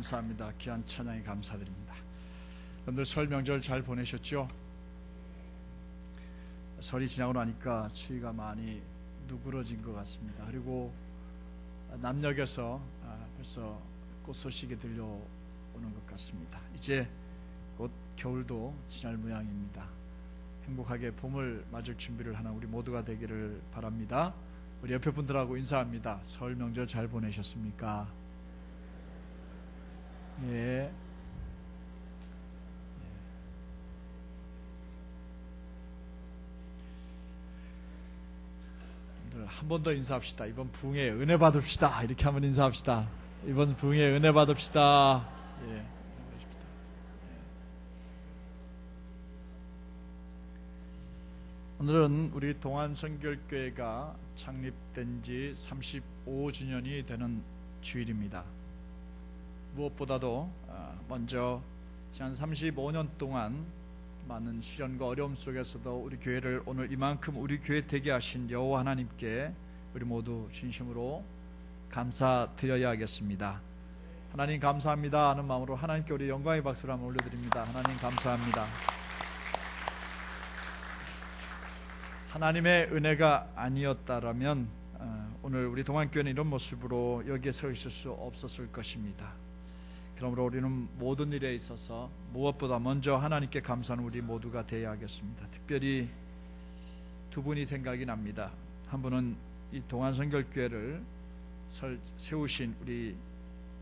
감사합니다. 귀한 찬양에 감사드립니다. 여러분들 설 명절 잘 보내셨죠? 설이 지나고 나니까 추위가 많이 누그러진 것 같습니다. 그리고 남녘에서 벌써 꽃 소식이 들려오는 것 같습니다. 이제 곧 겨울도 지날 모양입니다. 행복하게 봄을 맞을 준비를 하는 우리 모두가 되기를 바랍니다. 우리 옆에 분들하고 인사합니다. 설 명절 잘 보내셨습니까? 예. 한 번 더 인사합시다. 이번 부흥에 은혜 받읍시다. 이렇게 한번 인사합시다. 이번 부흥에 은혜 받읍시다. 예. 오늘은 우리 동안선결교회가 창립된 지 35주년이 되는 주일입니다. 무엇보다도 먼저 지난 35년 동안 많은 시련과 어려움 속에서도 우리 교회를 오늘 이만큼 우리 교회 되게 하신 여호와 하나님께 우리 모두 진심으로 감사드려야 하겠습니다. 하나님 감사합니다 하는 마음으로 하나님께 우리 영광의 박수를 한번 올려드립니다. 하나님 감사합니다. 하나님의 은혜가 아니었다라면 오늘 우리 동안교회는 이런 모습으로 여기에 서 있을 수 없었을 것입니다. 그러므로 우리는 모든 일에 있어서 무엇보다 먼저 하나님께 감사하는 우리 모두가 되어야 하겠습니다. 특별히 두 분이 생각이 납니다. 한 분은 이 동안선결교회를 세우신 우리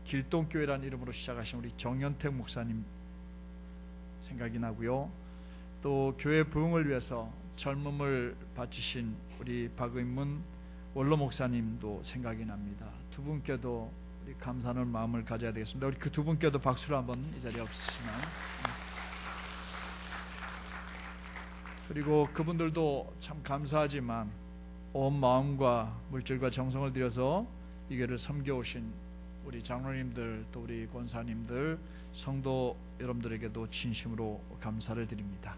길동교회라는 이름으로 시작하신 우리 정연택 목사님 생각이 나고요. 또 교회 부흥을 위해서 젊음을 바치신 우리 박의문 원로 목사님도 생각이 납니다. 두 분께도 우리 감사하는 마음을 가져야 되겠습니다. 우리 그 두 분께도 박수를 한번 이 자리에 없으시면. 그리고 그분들도 참 감사하지만 온 마음과 물질과 정성을 들여서 이 교회를 섬겨오신 우리 장로님들 또 우리 권사님들 성도 여러분들에게도 진심으로 감사를 드립니다.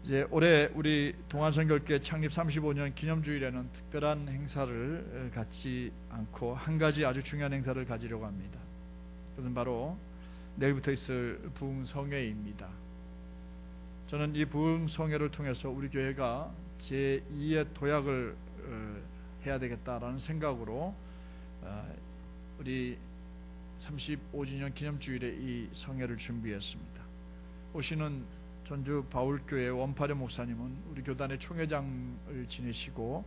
이제 올해 우리 동안선결교회 창립 35년 기념주일에는 특별한 행사를 갖지 않고 한 가지 아주 중요한 행사를 가지려고 합니다. 그것은 바로 내일부터 있을 부흥성회입니다. 저는 이 부흥성회를 통해서 우리 교회가 제2의 도약을 해야 되겠다라는 생각으로 우리 35주년 기념주일에 이 성회를 준비했습니다. 오시는 전주 바울교회 원파련 목사님은 우리 교단의 총회장을 지내시고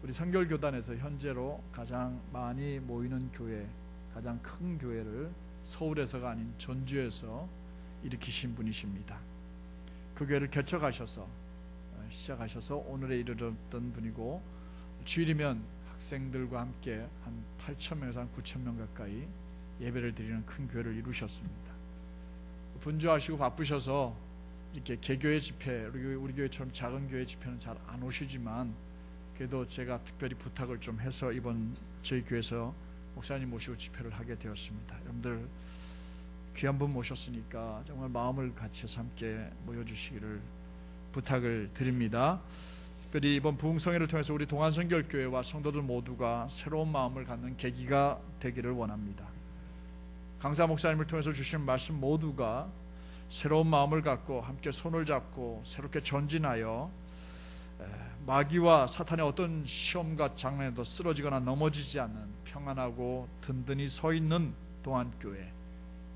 우리 성결교단에서 현재로 가장 많이 모이는 교회, 가장 큰 교회를 서울에서가 아닌 전주에서 일으키신 분이십니다. 그 교회를 시작하셔서 오늘에 이르렀던 분이고, 주일이면 학생들과 함께 한 8,000명에서 한 9,000명 가까이 예배를 드리는 큰 교회를 이루셨습니다. 분주하시고 바쁘셔서 이렇게 개교회 집회, 우리 교회처럼 작은 교회 집회는 잘 안 오시지만 그래도 제가 특별히 부탁을 좀 해서 이번 저희 교회에서 목사님 모시고 집회를 하게 되었습니다. 여러분들 귀한 분 모셨으니까 정말 마음을 같이서 함께 모여주시기를 부탁을 드립니다. 특별히 이번 부흥성회를 통해서 우리 동안성결교회와 성도들 모두가 새로운 마음을 갖는 계기가 되기를 원합니다. 강사 목사님을 통해서 주신 말씀 모두가 새로운 마음을 갖고 함께 손을 잡고 새롭게 전진하여 마귀와 사탄의 어떤 시험과 장난에도 쓰러지거나 넘어지지 않는 평안하고 든든히 서 있는 동안교회,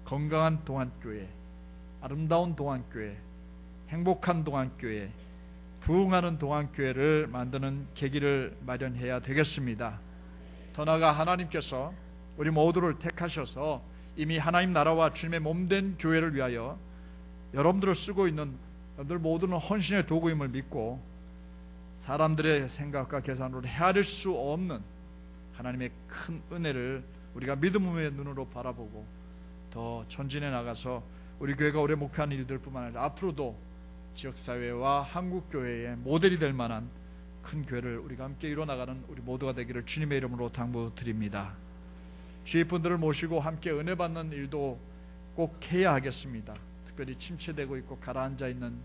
건강한 동안교회, 아름다운 동안교회, 행복한 동안교회, 부흥하는 동안교회를 만드는 계기를 마련해야 되겠습니다. 더 나아가 하나님께서 우리 모두를 택하셔서 이미 하나님 나라와 주님의 몸된 교회를 위하여 여러분들을 쓰고 있는 여러분들 모두는 헌신의 도구임을 믿고 사람들의 생각과 계산으로 헤아릴 수 없는 하나님의 큰 은혜를 우리가 믿음의 눈으로 바라보고 더 전진해 나가서 우리 교회가 올해 목표하는 일들 뿐만 아니라 앞으로도 지역사회와 한국교회의 모델이 될 만한 큰 교회를 우리가 함께 이뤄나가는 우리 모두가 되기를 주님의 이름으로 당부드립니다. 주위 분들을 모시고 함께 은혜 받는 일도 꼭 해야 하겠습니다. 특별히 침체되고 있고 가라앉아 있는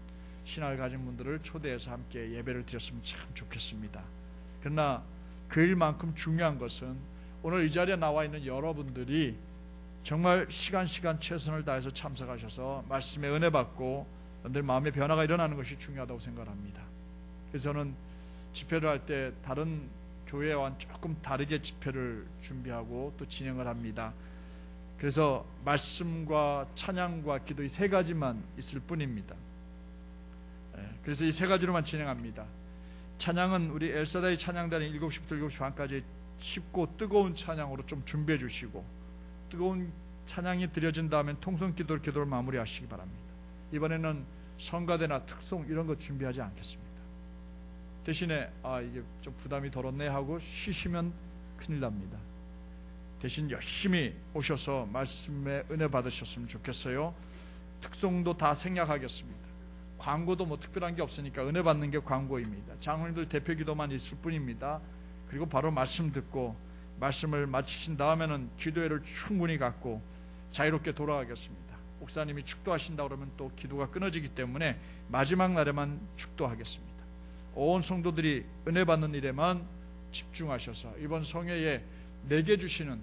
신앙을 가진 분들을 초대해서 함께 예배를 드렸으면 참 좋겠습니다. 그러나 그 일만큼 중요한 것은 오늘 이 자리에 나와 있는 여러분들이 정말 시간 최선을 다해서 참석하셔서 말씀에 은혜 받고 여러분들 마음의 변화가 일어나는 것이 중요하다고 생각합니다. 그래서 저는 집회를 할 때 다른 교회와는 조금 다르게 집회를 준비하고 또 진행을 합니다. 그래서 말씀과 찬양과 기도 이 세 가지만 있을 뿐입니다. 그래서 이 세 가지로만 진행합니다. 찬양은 우리 엘사다이 찬양단이 7시부터 7시 반까지 쉽고 뜨거운 찬양으로 좀 준비해 주시고, 뜨거운 찬양이 드려진 다음에 통성기도를 마무리하시기 바랍니다. 이번에는 성가대나 특송 이런 거 준비하지 않겠습니다. 대신에 이게 좀 부담이 덜었네 하고 쉬시면 큰일 납니다. 대신 열심히 오셔서 말씀에 은혜 받으셨으면 좋겠어요. 특송도 다 생략하겠습니다. 광고도 뭐 특별한 게 없으니까 은혜 받는 게 광고입니다. 장로님들 대표 기도만 있을 뿐입니다. 그리고 바로 말씀 듣고 말씀을 마치신 다음에는 기도회를 충분히 갖고 자유롭게 돌아가겠습니다. 목사님이 축도하신다 그러면 또 기도가 끊어지기 때문에 마지막 날에만 축도하겠습니다. 온 성도들이 은혜 받는 일에만 집중하셔서 이번 성회에 내게 주시는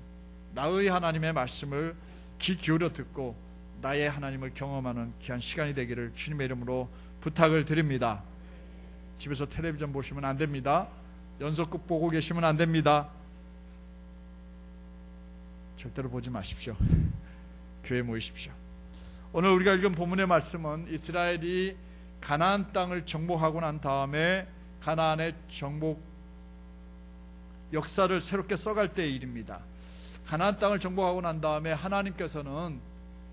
나의 하나님의 말씀을 귀 기울여 듣고 나의 하나님을 경험하는 귀한 시간이 되기를 주님의 이름으로 부탁을 드립니다. 집에서 텔레비전 보시면 안 됩니다. 연속극 보고 계시면 안 됩니다. 절대로 보지 마십시오. 교회 모이십시오. 오늘 우리가 읽은 본문의 말씀은 이스라엘이 가나안 땅을 정복하고 난 다음에 가나안의 정복 역사를 새롭게 써갈 때의 일입니다. 가나안 땅을 정복하고 난 다음에 하나님께서는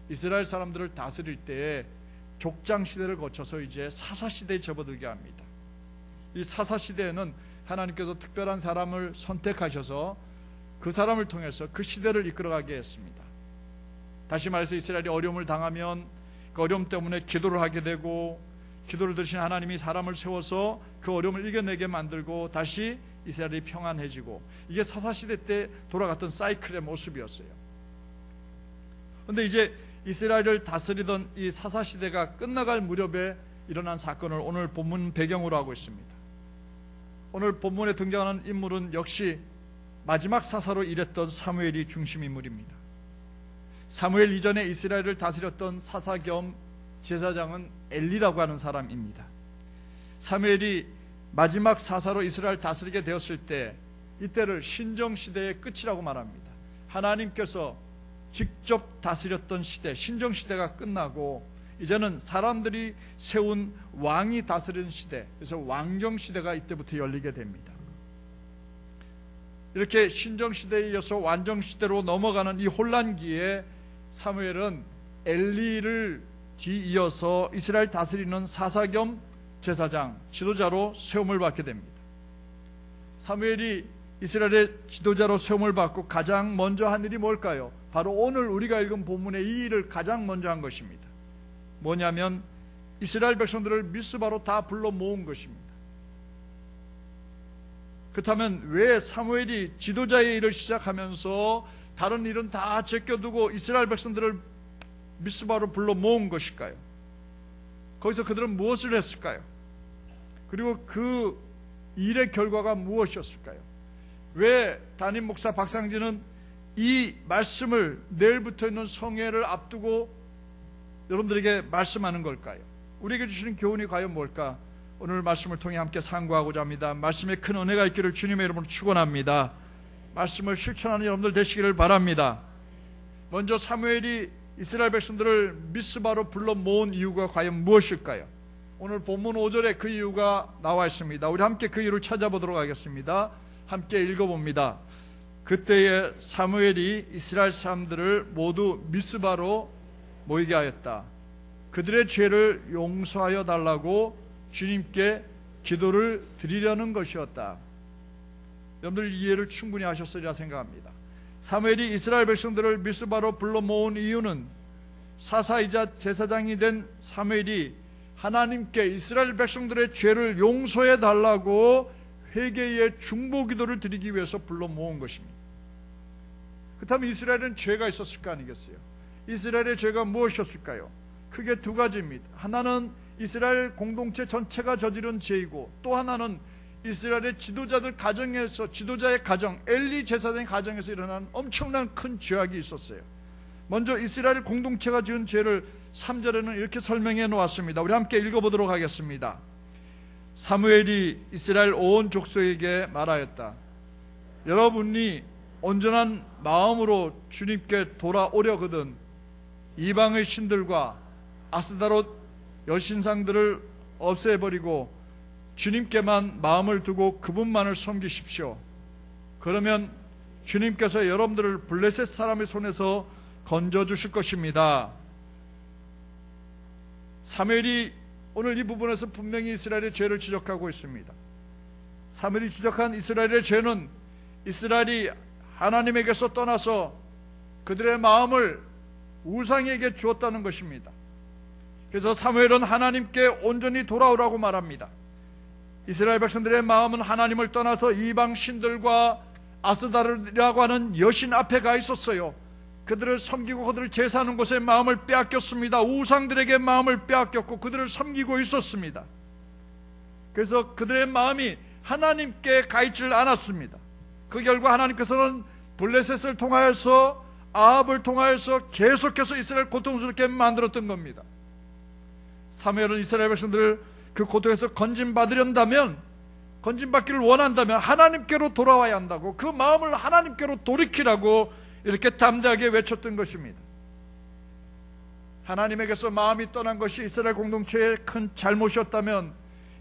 이스라엘 사람들을 다스릴 때에 족장 시대를 거쳐서 이제 사사 시대에 접어들게 합니다. 이 사사 시대에는 하나님께서 특별한 사람을 선택하셔서 그 사람을 통해서 그 시대를 이끌어가게 했습니다. 다시 말해서 이스라엘이 어려움을 당하면 그 어려움 때문에 기도를 하게 되고, 기도를 들으신 하나님이 사람을 세워서 그 어려움을 이겨내게 만들고 다시 이스라엘이 평안해지고, 이게 사사시대 때 돌아갔던 사이클의 모습이었어요. 그런데 이제 이스라엘을 다스리던 이 사사시대가 끝나갈 무렵에 일어난 사건을 오늘 본문 배경으로 하고 있습니다. 오늘 본문에 등장하는 인물은 역시 마지막 사사로 일했던 사무엘이 중심 인물입니다. 사무엘 이전에 이스라엘을 다스렸던 사사 겸 제사장은 엘리라고 하는 사람입니다. 사무엘이 마지막 사사로 이스라엘 다스리게 되었을 때 이때를 신정시대의 끝이라고 말합니다. 하나님께서 직접 다스렸던 시대, 신정시대가 끝나고 이제는 사람들이 세운 왕이 다스리는 시대, 그래서 왕정시대가 이때부터 열리게 됩니다. 이렇게 신정시대에 이어서 완정시대로 넘어가는 이 혼란기에 사무엘은 엘리를 뒤이어서 이스라엘 다스리는 사사 겸 제사장, 지도자로 세움을 받게 됩니다. 사무엘이 이스라엘의 지도자로 세움을 받고 가장 먼저 한 일이 뭘까요? 바로 오늘 우리가 읽은 본문의 이 일을 가장 먼저 한 것입니다. 뭐냐면 이스라엘 백성들을 미스바로 다 불러 모은 것입니다. 그렇다면 왜 사무엘이 지도자의 일을 시작하면서 다른 일은 다 제껴두고 이스라엘 백성들을 미스바로 불러 모은 것일까요? 거기서 그들은 무엇을 했을까요? 그리고 그 일의 결과가 무엇이었을까요? 왜 담임 목사 박상진은 이 말씀을 내일부터 있는 성회를 앞두고 여러분들에게 말씀하는 걸까요? 우리에게 주시는 교훈이 과연 뭘까? 오늘 말씀을 통해 함께 상고하고자 합니다. 말씀에 큰 은혜가 있기를 주님의 이름으로 축원합니다. 말씀을 실천하는 여러분들 되시기를 바랍니다. 먼저 사무엘이 이스라엘 백성들을 미스바로 불러 모은 이유가 과연 무엇일까요? 오늘 본문 5절에 그 이유가 나와 있습니다. 우리 함께 그 이유를 찾아보도록 하겠습니다. 함께 읽어봅니다. 그때에 사무엘이 이스라엘 사람들을 모두 미스바로 모이게 하였다. 그들의 죄를 용서하여 달라고 주님께 기도를 드리려는 것이었다. 여러분들 이해를 충분히 하셨으리라 생각합니다. 사무엘이 이스라엘 백성들을 미스바로 불러 모은 이유는 사사이자 제사장이 된 사무엘이 하나님께 이스라엘 백성들의 죄를 용서해 달라고 회개의 중보 기도를 드리기 위해서 불러 모은 것입니다. 그렇다면 이스라엘은 죄가 있었을 거 아니겠어요? 이스라엘의 죄가 무엇이었을까요? 크게 두 가지입니다. 하나는 이스라엘 공동체 전체가 저지른 죄이고, 또 하나는 이스라엘의 지도자들 가정에서, 지도자의 가정, 엘리 제사장의 가정에서 일어난 엄청난 큰 죄악이 있었어요. 먼저 이스라엘 공동체가 지은 죄를 3절에는 이렇게 설명해 놓았습니다. 우리 함께 읽어보도록 하겠습니다. 사무엘이 이스라엘 온 족속에게 말하였다. 여러분이 온전한 마음으로 주님께 돌아오려거든 이방의 신들과 아스다롯 여신상들을 없애버리고 주님께만 마음을 두고 그분만을 섬기십시오. 그러면 주님께서 여러분들을 블레셋 사람의 손에서 건져주실 것입니다. 사무엘이 오늘 이 부분에서 분명히 이스라엘의 죄를 지적하고 있습니다. 사무엘이 지적한 이스라엘의 죄는 이스라엘이 하나님에게서 떠나서 그들의 마음을 우상에게 주었다는 것입니다. 그래서 사무엘은 하나님께 온전히 돌아오라고 말합니다. 이스라엘 백성들의 마음은 하나님을 떠나서 이방 신들과 아스다르라고 하는 여신 앞에 가 있었어요. 그들을 섬기고 그들을 제사하는 곳에 마음을 빼앗겼습니다. 우상들에게 마음을 빼앗겼고 그들을 섬기고 있었습니다. 그래서 그들의 마음이 하나님께 가 있질 않았습니다. 그 결과 하나님께서는 블레셋을 통하여서, 아합을 통하여서 계속해서 이스라엘 고통스럽게 만들었던 겁니다. 사무엘은 이스라엘 백성들을 그 고통에서 건진받으련다면, 건진받기를 원한다면 하나님께로 돌아와야 한다고, 그 마음을 하나님께로 돌이키라고 이렇게 담대하게 외쳤던 것입니다. 하나님에게서 마음이 떠난 것이 이스라엘 공동체의 큰 잘못이었다면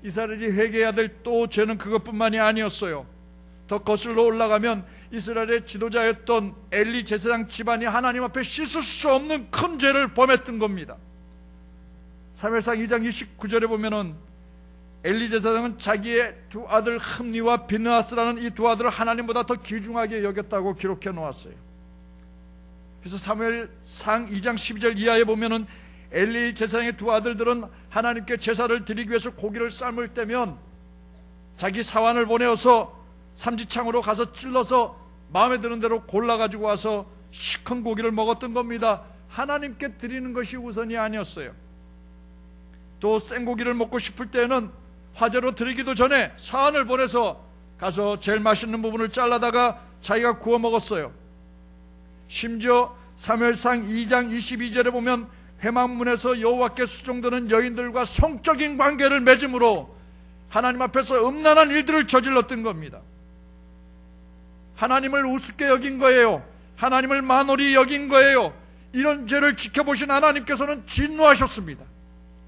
이스라엘이 회개해야 될 또 죄는 그것뿐만이 아니었어요. 더 거슬러 올라가면 이스라엘의 지도자였던 엘리 제사장 집안이 하나님 앞에 씻을 수 없는 큰 죄를 범했던 겁니다. 사무엘상 2장 29절에 보면은 엘리 제사장은 자기의 두 아들 흠니와 비느하스라는 이 두 아들을 하나님보다 더 귀중하게 여겼다고 기록해 놓았어요. 그래서 사무엘상 2장 12절 이하에 보면은 엘리 제사장의 두 아들들은 하나님께 제사를 드리기 위해서 고기를 삶을 때면 자기 사환을 보내어서 삼지창으로 가서 찔러서 마음에 드는 대로 골라가지고 와서 시큰 고기를 먹었던 겁니다. 하나님께 드리는 것이 우선이 아니었어요. 또 생고기를 먹고 싶을 때는 화제로 드리기도 전에 사환을 보내서 가서 제일 맛있는 부분을 잘라다가 자기가 구워 먹었어요. 심지어 사무엘상 2장 22절에 보면 회막문에서 여호와께 수종드는 여인들과 성적인 관계를 맺음으로 하나님 앞에서 음란한 일들을 저질렀던 겁니다. 하나님을 우습게 여긴 거예요. 하나님을 만홀히 여긴 거예요. 이런 죄를 지켜보신 하나님께서는 진노하셨습니다.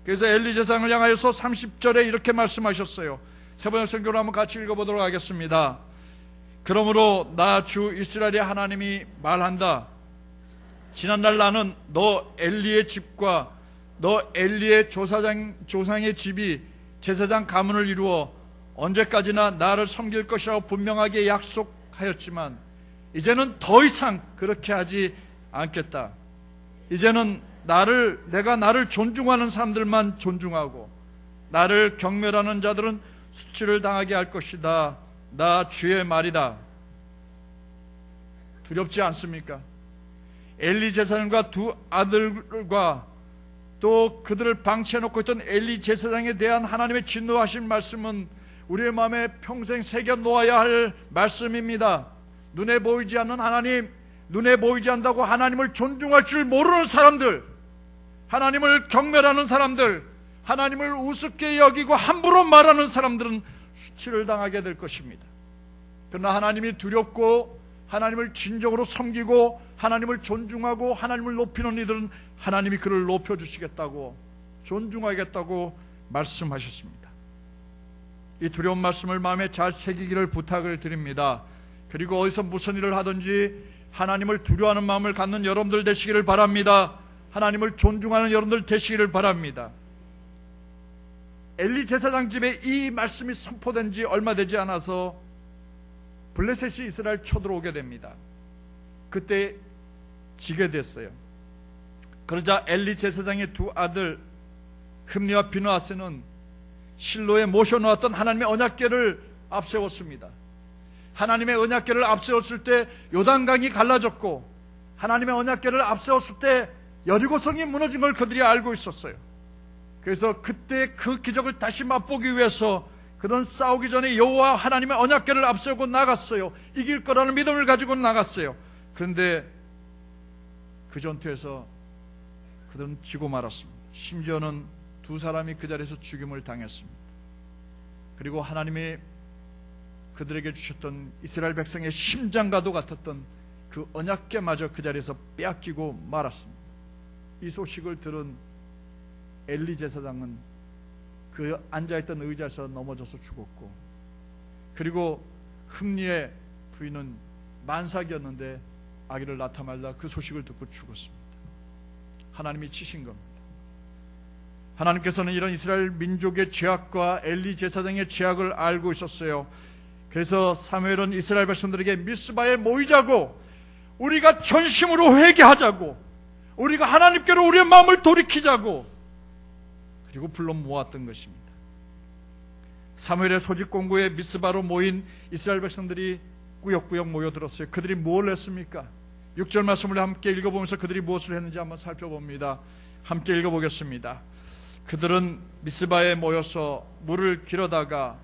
그래서 엘리 제사장을 향하여서 30절에 이렇게 말씀하셨어요. 세번역 성경을 한번 같이 읽어보도록 하겠습니다. 그러므로 나 주 이스라엘의 하나님이 말한다. 지난날 나는 너 엘리의 집과 너 엘리의 조상의 집이 제사장 가문을 이루어 언제까지나 나를 섬길 것이라고 분명하게 약속하였지만 이제는 더 이상 그렇게 하지 않겠다. 이제는 내가 나를 존중하는 사람들만 존중하고 나를 경멸하는 자들은 수치를 당하게 할 것이다. 나 주의 말이다. 두렵지 않습니까? 엘리 제사장과 두 아들과 또 그들을 방치해놓고 있던 엘리 제사장에 대한 하나님의 진노하신 말씀은 우리의 마음에 평생 새겨 놓아야 할 말씀입니다. 눈에 보이지 않는 하나님, 눈에 보이지 않는다고 하나님을 존중할 줄 모르는 사람들, 하나님을 경멸하는 사람들, 하나님을 우습게 여기고 함부로 말하는 사람들은 수치를 당하게 될 것입니다. 그러나 하나님이 두렵고 하나님을 진정으로 섬기고 하나님을 존중하고 하나님을 높이는 이들은 하나님이 그를 높여주시겠다고 존중하겠다고 말씀하셨습니다. 이 두려운 말씀을 마음에 잘 새기기를 부탁을 드립니다. 그리고 어디서 무슨 일을 하든지 하나님을 두려워하는 마음을 갖는 여러분들 되시기를 바랍니다. 하나님을 존중하는 여러분들 되시기를 바랍니다. 엘리 제사장 집에 이 말씀이 선포된 지 얼마 되지 않아서 블레셋이 이스라엘 쳐들어오게 됩니다. 그때 지게 됐어요. 그러자 엘리 제사장의 두 아들 흠니와 비느하스는 실로에 모셔놓았던 하나님의 언약궤를 앞세웠습니다. 하나님의 언약궤를 앞세웠을 때 요단강이 갈라졌고 하나님의 언약궤를 앞세웠을 때 여리고성이 무너진 걸 그들이 알고 있었어요. 그래서 그때 그 기적을 다시 맛보기 위해서 그런 싸우기 전에 여호와 하나님의 언약궤를 앞세우고 나갔어요. 이길 거라는 믿음을 가지고 나갔어요. 그런데 그 전투에서 그들은 지고 말았습니다. 심지어는 두 사람이 그 자리에서 죽임을 당했습니다. 그리고 하나님이 그들에게 주셨던 이스라엘 백성의 심장과도 같았던 그 언약궤마저 그 자리에서 빼앗기고 말았습니다. 이 소식을 들은 엘리 제사장은 그 앉아있던 의자에서 넘어져서 죽었고, 그리고 흠니의 부인은 만삭이었는데 아기를 낳다 말다 그 소식을 듣고 죽었습니다. 하나님이 치신 겁니다. 하나님께서는 이런 이스라엘 민족의 죄악과 엘리 제사장의 죄악을 알고 있었어요. 그래서 사무엘은 이스라엘 백성들에게 미스바에 모이자고, 우리가 전심으로 회개하자고, 우리가 하나님께로 우리의 마음을 돌이키자고, 그리고 불러 모았던 것입니다. 사무엘의 소집 공고에 미스바로 모인 이스라엘 백성들이 꾸역꾸역 모여들었어요. 그들이 뭘 했습니까? 6절 말씀을 함께 읽어보면서 그들이 무엇을 했는지 한번 살펴봅니다. 함께 읽어보겠습니다. 그들은 미스바에 모여서 물을 길어다가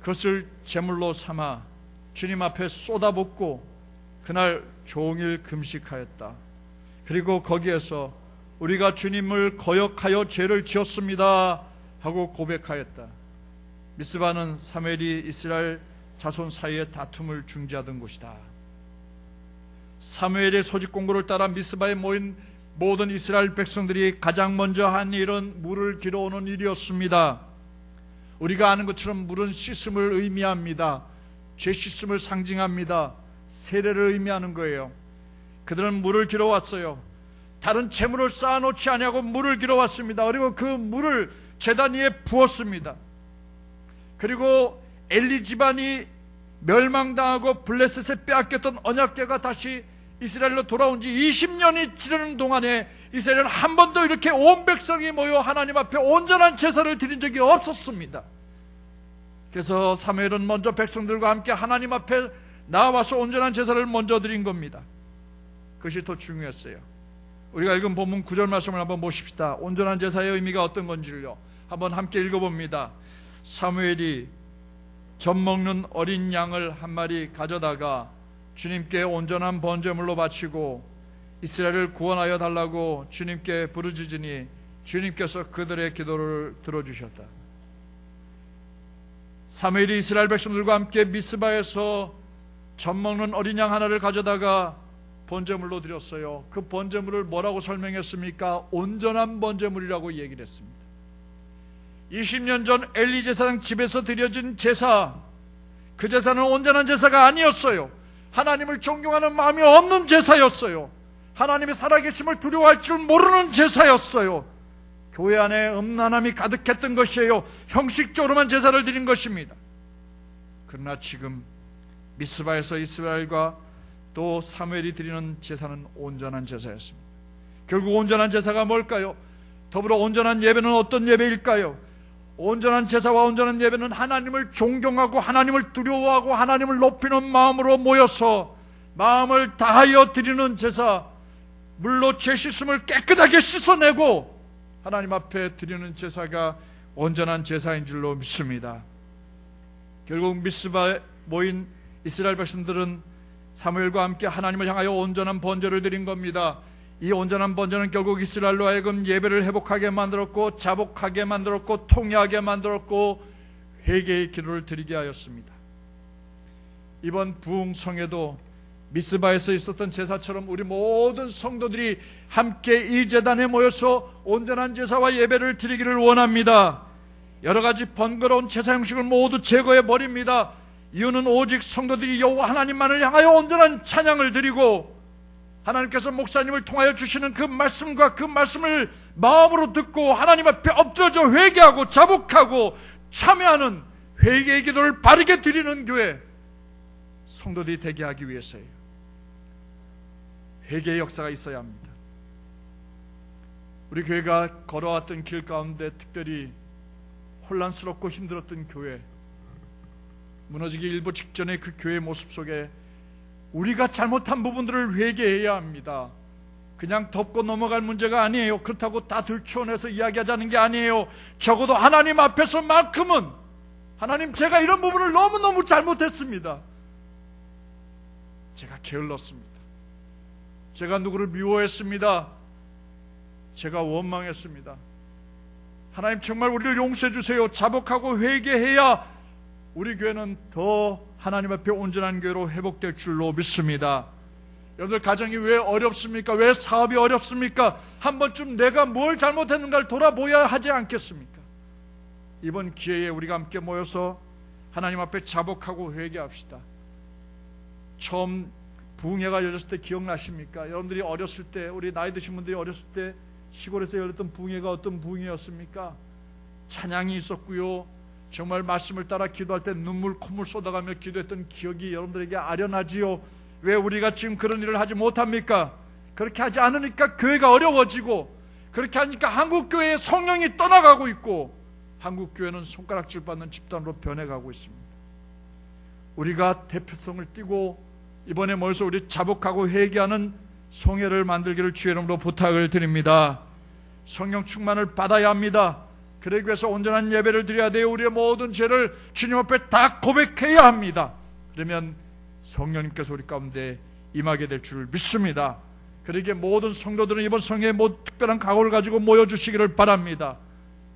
그것을 제물로 삼아 주님 앞에 쏟아붓고 그날 종일 금식하였다. 그리고 거기에서 우리가 주님을 거역하여 죄를 지었습니다 하고 고백하였다. 미스바는 사무엘이 이스라엘 자손 사이의 다툼을 중지하던 곳이다. 사무엘의 소집 공고를 따라 미스바에 모인 모든 이스라엘 백성들이 가장 먼저 한 일은 물을 길어오는 일이었습니다. 우리가 아는 것처럼 물은 씻음을 의미합니다. 죄 씻음을 상징합니다. 세례를 의미하는 거예요. 그들은 물을 길어왔어요. 다른 재물을 쌓아놓지 아니하고 물을 길어왔습니다. 그리고 그 물을 제단 위에 부었습니다. 그리고 엘리 집안이 멸망당하고 블레셋에 빼앗겼던 언약궤가 다시 이스라엘로 돌아온 지 20년이 지르는 동안에 이스라엘은 한 번도 이렇게 온 백성이 모여 하나님 앞에 온전한 제사를 드린 적이 없었습니다. 그래서 사무엘은 먼저 백성들과 함께 하나님 앞에 나와서 온전한 제사를 먼저 드린 겁니다. 그것이 더 중요했어요. 우리가 읽은 본문 9절 말씀을 한번 보십시다. 온전한 제사의 의미가 어떤 건지를요 한번 함께 읽어봅니다. 사무엘이 젖 먹는 어린 양을 한 마리 가져다가 주님께 온전한 번제물로 바치고 이스라엘을 구원하여 달라고 주님께 부르짖으니 주님께서 그들의 기도를 들어주셨다. 사무엘이 이스라엘 백성들과 함께 미스바에서 젖먹는 어린 양 하나를 가져다가 번제물로 드렸어요. 그 번제물을 뭐라고 설명했습니까? 온전한 번제물이라고 얘기를 했습니다. 20년 전 엘리 제사장 집에서 드려진 제사, 그 제사는 온전한 제사가 아니었어요. 하나님을 존경하는 마음이 없는 제사였어요. 하나님의 살아계심을 두려워할 줄 모르는 제사였어요. 교회 안에 음란함이 가득했던 것이에요. 형식적으로만 제사를 드린 것입니다. 그러나 지금 미스바에서 이스라엘과 또 사무엘이 드리는 제사는 온전한 제사였습니다. 결국 온전한 제사가 뭘까요? 더불어 온전한 예배는 어떤 예배일까요? 온전한 제사와 온전한 예배는 하나님을 존경하고 하나님을 두려워하고 하나님을 높이는 마음으로 모여서 마음을 다하여 드리는 제사, 물로 죄 씻음을 깨끗하게 씻어내고 하나님 앞에 드리는 제사가 온전한 제사인 줄로 믿습니다. 결국 미스바에 모인 이스라엘 백성들은 사무엘과 함께 하나님을 향하여 온전한 번제를 드린 겁니다. 이 온전한 번제는 결국 이스라엘로 하여금 예배를 회복하게 만들었고 자복하게 만들었고 통회하게 만들었고 회개의 기도를 드리게 하였습니다. 이번 부흥성에도 미스바에서 있었던 제사처럼 우리 모든 성도들이 함께 이 제단에 모여서 온전한 제사와 예배를 드리기를 원합니다. 여러 가지 번거로운 제사 형식을 모두 제거해 버립니다. 이유는 오직 성도들이 여호와 하나님만을 향하여 온전한 찬양을 드리고 하나님께서 목사님을 통하여 주시는 그 말씀과 그 말씀을 마음으로 듣고 하나님 앞에 엎드려져 회개하고 자복하고 참여하는 회개의 기도를 바르게 드리는 교회, 성도들이 되게 하기 위해서예요. 회개의 역사가 있어야 합니다. 우리 교회가 걸어왔던 길 가운데 특별히 혼란스럽고 힘들었던 교회, 무너지기 일보 직전의 그 교회의 모습 속에 우리가 잘못한 부분들을 회개해야 합니다. 그냥 덮고 넘어갈 문제가 아니에요. 그렇다고 다 들추어내서 이야기하자는 게 아니에요. 적어도 하나님 앞에서만큼은 하나님, 제가 이런 부분을 너무너무 잘못했습니다. 제가 게을렀습니다. 제가 누구를 미워했습니다. 제가 원망했습니다. 하나님, 정말 우리를 용서해 주세요. 자복하고 회개해야 우리 교회는 더 하나님 앞에 온전한 교회로 회복될 줄로 믿습니다. 여러분들 가정이 왜 어렵습니까? 왜 사업이 어렵습니까? 한 번쯤 내가 뭘 잘못했는가를 돌아보아야 하지 않겠습니까? 이번 기회에 우리가 함께 모여서 하나님 앞에 자복하고 회개합시다. 처음 부흥회가 열렸을 때 기억나십니까? 여러분들이 어렸을 때, 우리 나이 드신 분들이 어렸을 때 시골에서 열렸던 부흥회가 어떤 부흥회였습니까? 찬양이 있었고요, 정말 말씀을 따라 기도할 때 눈물 콧물 쏟아가며 기도했던 기억이 여러분들에게 아련하지요. 왜 우리가 지금 그런 일을 하지 못합니까? 그렇게 하지 않으니까 교회가 어려워지고, 그렇게 하니까 한국교회의 성령이 떠나가고 있고, 한국교회는 손가락질 받는 집단으로 변해가고 있습니다. 우리가 대표성을 띠고 이번에 모여서 우리 자복하고 회개하는 성회를 만들기를 주의 이름으로 부탁을 드립니다. 성령 충만을 받아야 합니다. 그러기 위해서 온전한 예배를 드려야 돼요. 우리의 모든 죄를 주님 앞에 다 고백해야 합니다. 그러면 성령님께서 우리 가운데 임하게 될 줄 믿습니다. 그러기에 모든 성도들은 이번 성회에 특별한 각오를 가지고 모여주시기를 바랍니다.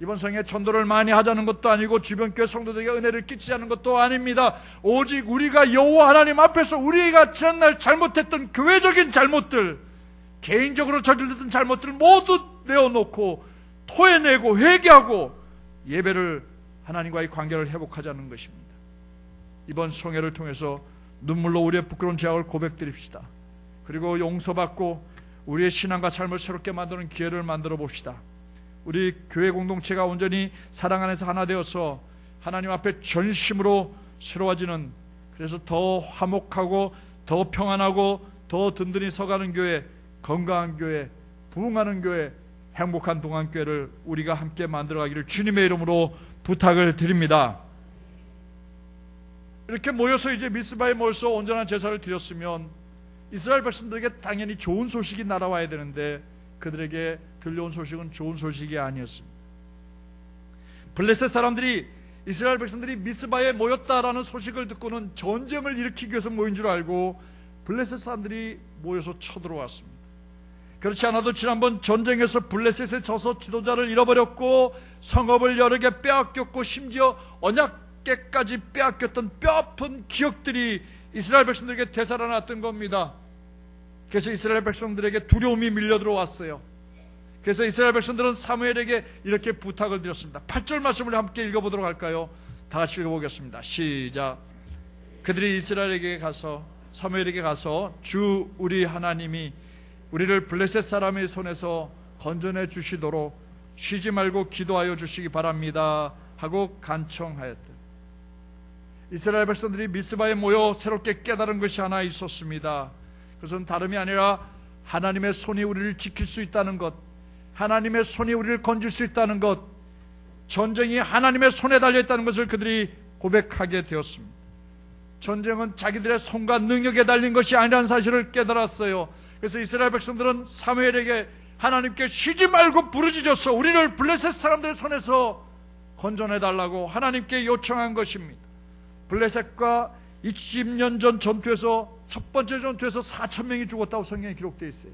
이번 성회에 전도를 많이 하자는 것도 아니고 주변 교회 성도들에게 은혜를 끼치자는 것도 아닙니다. 오직 우리가 여호와 하나님 앞에서 우리가 지난날 잘못했던 교회적인 잘못들, 개인적으로 저질렀던 잘못들을 모두 내어놓고 토해내고 회개하고 예배를, 하나님과의 관계를 회복하자는 것입니다. 이번 성회를 통해서 눈물로 우리의 부끄러운 죄악을 고백드립시다. 그리고 용서받고 우리의 신앙과 삶을 새롭게 만드는 기회를 만들어 봅시다. 우리 교회 공동체가 온전히 사랑 안에서 하나 되어서 하나님 앞에 전심으로 새로워지는, 그래서 더 화목하고 더 평안하고 더 든든히 서가는 교회, 건강한 교회, 부흥하는 교회, 행복한 동안교회를 우리가 함께 만들어가기를 주님의 이름으로 부탁을 드립니다. 이렇게 모여서 이제 미스바에 모여서 온전한 제사를 드렸으면 이스라엘 백성들에게 당연히 좋은 소식이 날아와야 되는데 그들에게 들려온 소식은 좋은 소식이 아니었습니다. 블레셋 사람들이 이스라엘 백성들이 미스바에 모였다라는 소식을 듣고는 전쟁을 일으키기 위해서 모인 줄 알고 블레셋 사람들이 모여서 쳐들어왔습니다. 그렇지 않아도 지난번 전쟁에서 블레셋에 져서 지도자를 잃어버렸고 성읍을 여러 개 빼앗겼고 심지어 언약궤까지 빼앗겼던 뼈아픈 기억들이 이스라엘 백성들에게 되살아났던 겁니다. 그래서 이스라엘 백성들에게 두려움이 밀려들어왔어요. 그래서 이스라엘 백성들은 사무엘에게 이렇게 부탁을 드렸습니다. 8절 말씀을 함께 읽어보도록 할까요? 다 같이 읽어보겠습니다. 시작. 그들이 이스라엘에게 가서 사무엘에게 가서 주 우리 하나님이 우리를 블레셋 사람의 손에서 건져내 주시도록 쉬지 말고 기도하여 주시기 바랍니다 하고 간청하였다. 이스라엘 백성들이 미스바에 모여 새롭게 깨달은 것이 하나 있었습니다. 그것은 다름이 아니라 하나님의 손이 우리를 지킬 수 있다는 것, 하나님의 손이 우리를 건질 수 있다는 것, 전쟁이 하나님의 손에 달려있다는 것을 그들이 고백하게 되었습니다. 전쟁은 자기들의 손과 능력에 달린 것이 아니라는 사실을 깨달았어요. 그래서 이스라엘 백성들은 사무엘에게 하나님께 쉬지 말고 부르짖어서 우리를 블레셋 사람들의 손에서 건져내달라고 하나님께 요청한 것입니다. 블레셋과 20년 전 전투에서 첫 번째 전투에서 4,000명이 죽었다고 성경에 기록되어 있어요.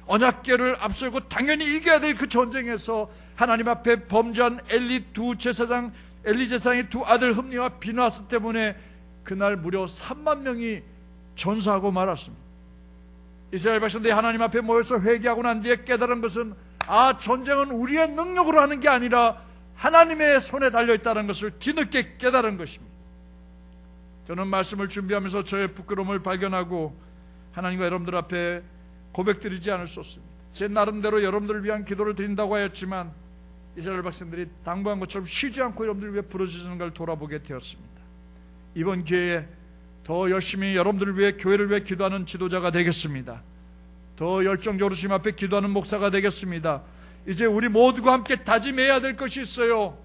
언약궤를 앞세우고 당연히 이겨야 될 그 전쟁에서 하나님 앞에 범죄한 엘리 제사장의 두 아들 흠니와 비나스 때문에 그날 무려 3만 명이 전사하고 말았습니다. 이스라엘 백성들이 하나님 앞에 모여서 회개하고 난 뒤에 깨달은 것은 전쟁은 우리의 능력으로 하는 게 아니라 하나님의 손에 달려있다는 것을 뒤늦게 깨달은 것입니다. 저는 말씀을 준비하면서 저의 부끄러움을 발견하고 하나님과 여러분들 앞에 고백드리지 않을 수 없습니다. 제 나름대로 여러분들을 위한 기도를 드린다고 하였지만 이스라엘 백성들이 당부한 것처럼 쉬지 않고 여러분들을 위해 부르짖는 걸 돌아보게 되었습니다. 이번 기회에 더 열심히 여러분들을 위해, 교회를 위해 기도하는 지도자가 되겠습니다. 더 열정적으로 주님 앞에 기도하는 목사가 되겠습니다. 이제 우리 모두가 함께 다짐해야 될 것이 있어요.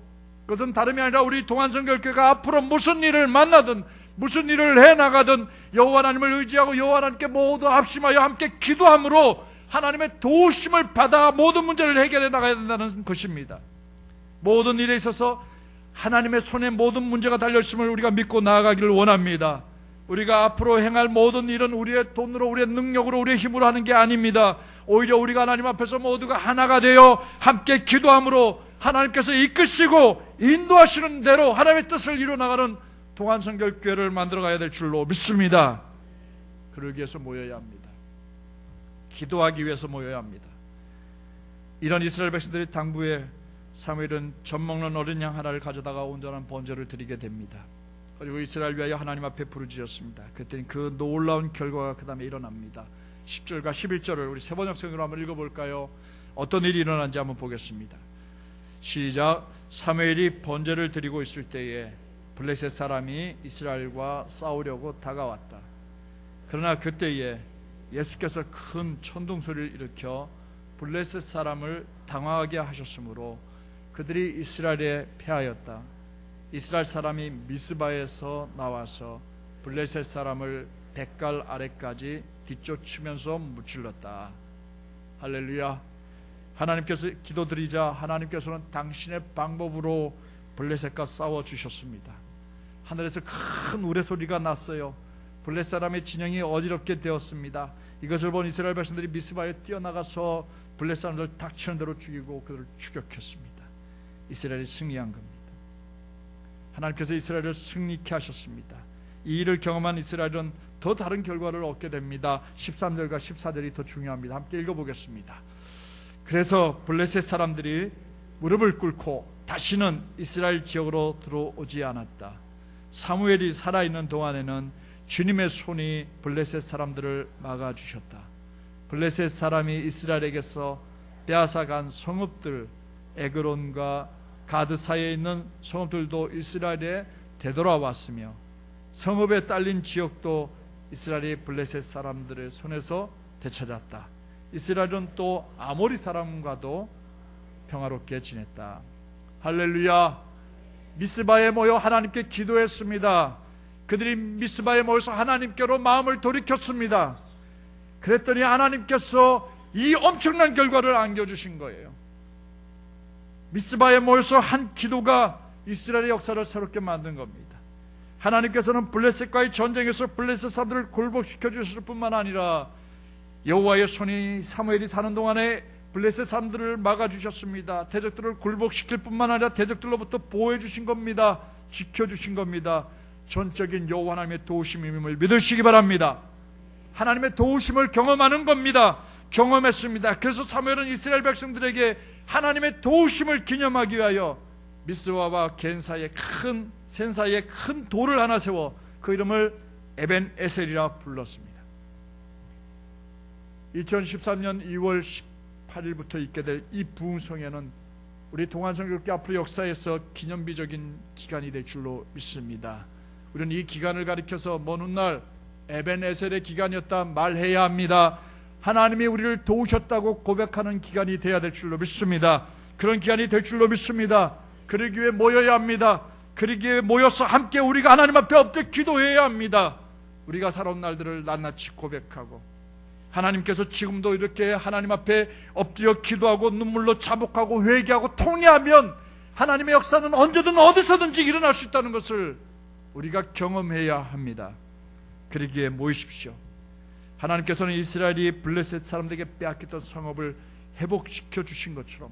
그것은 다름이 아니라 우리 동안성결교회가 앞으로 무슨 일을 만나든 무슨 일을 해나가든 여호와 하나님을 의지하고 여호와 하나님께 모두 합심하여 함께 기도함으로 하나님의 도우심을 받아 모든 문제를 해결해 나가야 된다는 것입니다. 모든 일에 있어서 하나님의 손에 모든 문제가 달려있음을 우리가 믿고 나아가기를 원합니다. 우리가 앞으로 행할 모든 일은 우리의 돈으로, 우리의 능력으로, 우리의 힘으로 하는 게 아닙니다. 오히려 우리가 하나님 앞에서 모두가 하나가 되어 함께 기도함으로 하나님께서 이끄시고 인도하시는 대로 하나님의 뜻을 이루어나가는 동안성결교회를 만들어가야 될 줄로 믿습니다. 그러기 위해서 모여야 합니다. 기도하기 위해서 모여야 합니다. 이런 이스라엘 백성들의 당부에 사무엘은 젖먹는 어린 양 하나를 가져다가 온전한 번제를 드리게 됩니다. 그리고 이스라엘 위하여 하나님 앞에 부르짖었습니다. 그랬더니 그 놀라운 결과가 그 다음에 일어납니다. 10절과 11절을 우리 세번역성으로 한번 읽어볼까요? 어떤 일이 일어난지 한번 보겠습니다. 시작. 사무엘이 번제를 드리고 있을 때에 블레셋 사람이 이스라엘과 싸우려고 다가왔다. 그러나 그때에 예수께서 큰 천둥소리를 일으켜 블레셋 사람을 당황하게 하셨으므로 그들이 이스라엘에 패하였다. 이스라엘 사람이 미스바에서 나와서 블레셋 사람을 백갈 아래까지 뒤쫓으면서 무찔렀다. 할렐루야. 하나님께서 기도드리자 하나님께서는 당신의 방법으로 블레셋과 싸워주셨습니다. 하늘에서 큰 우레소리가 났어요. 블레셋 사람의 진영이 어지럽게 되었습니다. 이것을 본 이스라엘 백성들이 미스바에 뛰어나가서 블레셋 사람들을 닥치는 대로 죽이고 그들을 추격했습니다. 이스라엘이 승리한 겁니다. 하나님께서 이스라엘을 승리케 하셨습니다. 이 일을 경험한 이스라엘은 더 다른 결과를 얻게 됩니다. 13절과 14절이 더 중요합니다. 함께 읽어보겠습니다. 그래서 블레셋 사람들이 무릎을 꿇고 다시는 이스라엘 지역으로 들어오지 않았다. 사무엘이 살아있는 동안에는 주님의 손이 블레셋 사람들을 막아주셨다. 블레셋 사람이 이스라엘에게서 빼앗아간 성읍들, 에그론과 가드 사이에 있는 성읍들도 이스라엘에 되돌아왔으며 성읍에 딸린 지역도 이스라엘이 블레셋 사람들의 손에서 되찾았다. 이스라엘은 또 아모리 사람과도 평화롭게 지냈다. 할렐루야. 미스바에 모여 하나님께 기도했습니다. 그들이 미스바에 모여서 하나님께로 마음을 돌이켰습니다. 그랬더니 하나님께서 이 엄청난 결과를 안겨주신 거예요. 미스바에 모여서 한 기도가 이스라엘의 역사를 새롭게 만든 겁니다. 하나님께서는 블레셋과의 전쟁에서 블레셋 사람들을 굴복시켜 주셨을 뿐만 아니라 여호와의 손이 사무엘이 사는 동안에 블레셋 사람들을 막아주셨습니다. 대적들을 굴복시킬 뿐만 아니라 대적들로부터 보호해 주신 겁니다. 지켜주신 겁니다. 전적인 여호와 하나님의 도우심임을 믿으시기 바랍니다. 하나님의 도우심을 경험하는 겁니다. 경험했습니다. 그래서 사무엘은 이스라엘 백성들에게 하나님의 도우심을 기념하기 위하여 미스와와 겐 사이에 센 사이에 큰 돌을 하나 세워 그 이름을 에벤 에셀이라 불렀습니다. 2013년 2월 18일부터 있게 될 이 부흥성회는 우리 동안성교회 앞으로 역사에서 기념비적인 기간이 될 줄로 믿습니다. 우리는 이 기간을 가리켜서 먼 훗날 에벤 에셀의 기간이었다 말해야 합니다. 하나님이 우리를 도우셨다고 고백하는 기간이 되어야 될 줄로 믿습니다. 그런 기간이 될 줄로 믿습니다. 그러기 위해 모여야 합니다. 그러기 위해 모여서 함께 우리가 하나님 앞에 엎드려 기도해야 합니다. 우리가 살아온 날들을 낱낱이 고백하고 하나님께서 지금도 이렇게 하나님 앞에 엎드려 기도하고 눈물로 자복하고 회개하고 통회하면 하나님의 역사는 언제든 어디서든지 일어날 수 있다는 것을 우리가 경험해야 합니다. 그러기에 모이십시오. 하나님께서는 이스라엘이 블레셋 사람들에게 빼앗겼던 성읍을 회복시켜 주신 것처럼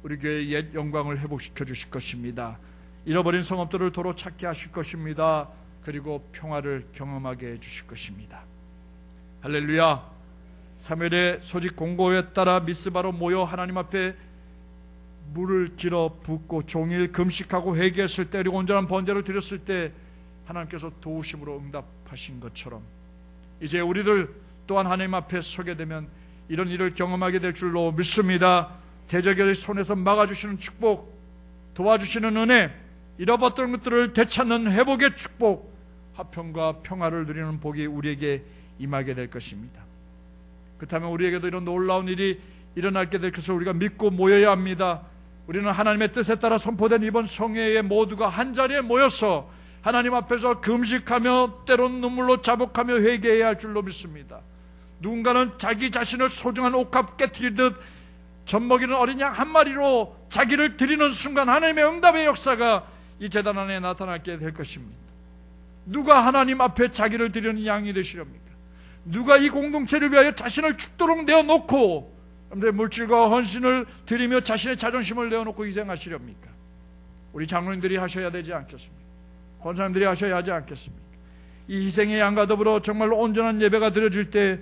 우리 교회의 옛 영광을 회복시켜 주실 것입니다. 잃어버린 성읍들을 도로 찾게 하실 것입니다. 그리고 평화를 경험하게 해 주실 것입니다. 할렐루야. 사무엘의 소직 공고에 따라 미스바로 모여 하나님 앞에 물을 길어 붓고 종일 금식하고 회개했을 때 그리고 온전한 번제를 드렸을 때 하나님께서 도우심으로 응답하신 것처럼 이제 우리들 또한 하나님 앞에 서게 되면 이런 일을 경험하게 될 줄로 믿습니다. 대적의 손에서 막아주시는 축복, 도와주시는 은혜, 잃어버렸던 것들을 되찾는 회복의 축복, 화평과 평화를 누리는 복이 우리에게 임하게 될 것입니다. 그렇다면 우리에게도 이런 놀라운 일이 일어나게 될 것을 우리가 믿고 모여야 합니다. 우리는 하나님의 뜻에 따라 선포된 이번 성회에 모두가 한자리에 모여서 하나님 앞에서 금식하며 때론 눈물로 자복하며 회개해야 할 줄로 믿습니다. 누군가는 자기 자신을 소중한 옥합 깨트리듯 젖먹이는 어린 양 한 마리로 자기를 드리는 순간 하나님의 응답의 역사가 이 제단 안에 나타나게 될 것입니다. 누가 하나님 앞에 자기를 드리는 양이 되시렵니까? 누가 이 공동체를 위하여 자신을 죽도록 내어놓고 여러분들의 물질과 헌신을 드리며 자신의 자존심을 내어놓고 희생하시렵니까? 우리 장로님들이 하셔야 되지 않겠습니까? 권사님들이 하셔야 하지 않겠습니까? 이 희생의 양과 더불어 정말로 온전한 예배가 드려질 때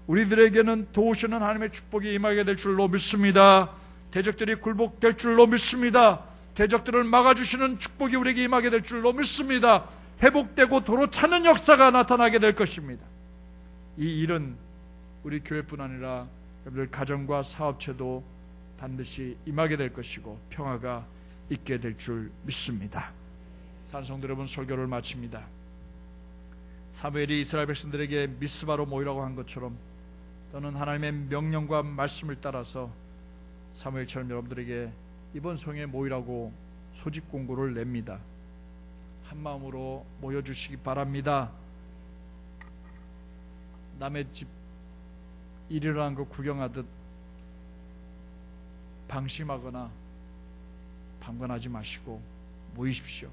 우리들에게는 도우시는 하나님의 축복이 임하게 될 줄로 믿습니다. 대적들이 굴복될 줄로 믿습니다. 대적들을 막아주시는 축복이 우리에게 임하게 될 줄로 믿습니다. 회복되고 도로 찾는 역사가 나타나게 될 것입니다. 이 일은 우리 교회뿐 아니라 여러분들 가정과 사업체도 반드시 임하게 될 것이고 평화가 있게 될 줄 믿습니다. 산성들 여러분, 설교를 마칩니다. 사무엘이 이스라엘 백성들에게 미스바로 모이라고 한 것처럼 또는 하나님의 명령과 말씀을 따라서 사무엘처럼 여러분들에게 이번 성에 모이라고 소집 공고를 냅니다. 한 마음으로 모여주시기 바랍니다. 남의 집 일 일어난 거 구경하듯 방심하거나 방관하지 마시고 모이십시오.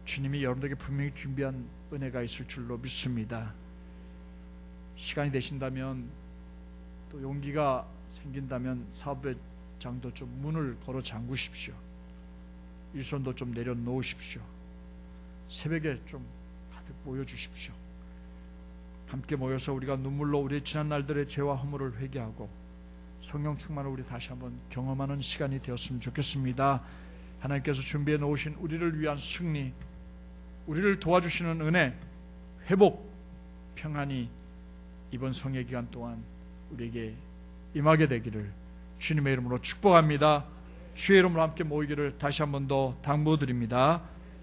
주님이 여러분들에게 분명히 준비한 은혜가 있을 줄로 믿습니다. 시간이 되신다면 또 용기가 생긴다면 사업의 장도 좀 문을 걸어 잠그십시오. 일손도 좀 내려놓으십시오. 새벽에 좀 가득 모여주십시오. 함께 모여서 우리가 눈물로 우리의 지난 날들의 죄와 허물을 회개하고 성령 충만을 우리 다시 한번 경험하는 시간이 되었으면 좋겠습니다. 하나님께서 준비해 놓으신 우리를 위한 승리, 우리를 도와주시는 은혜, 회복, 평안이 이번 성회 기간 동안 우리에게 임하게 되기를 주님의 이름으로 축복합니다. 주의 이름으로 함께 모이기를 다시 한 번 더 당부드립니다.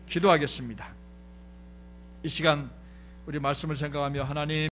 기도하겠습니다. 이 시간 우리 말씀을 생각하며 하나님